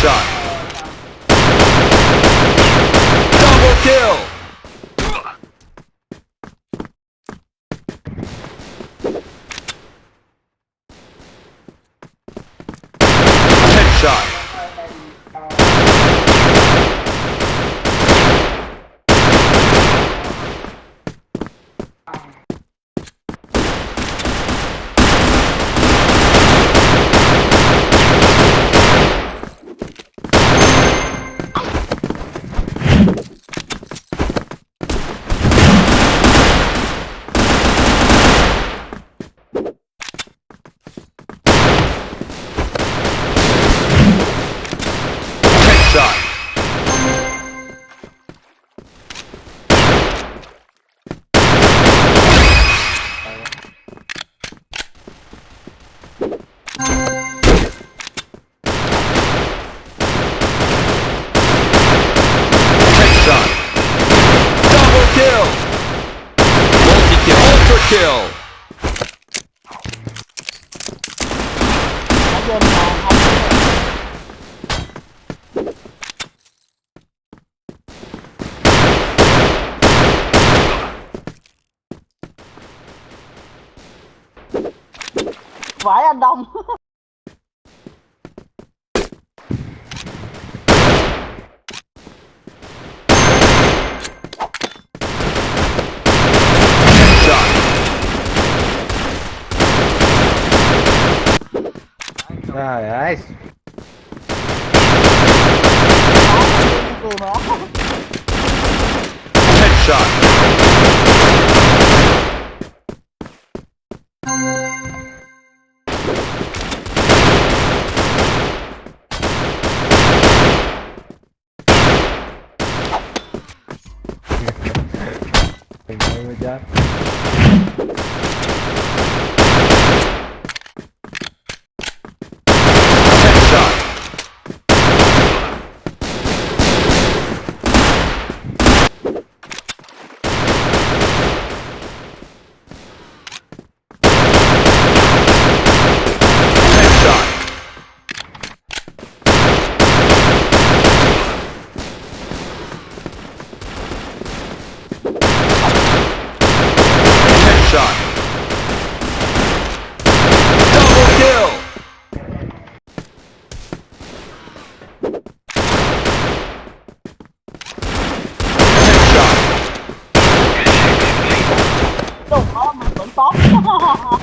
Headshot. Double kill. Headshot. Headshot. Headshot. Double kill. Multi-kill. Ultra kill. เดินมาครับฝายอันดำ Shot. Nice. เกินแล้ว Headshot. Thank you very much. Headshot. Headshot. Headshot. Double kill. Headshot. จบแล้วมันเหมือนต๊อก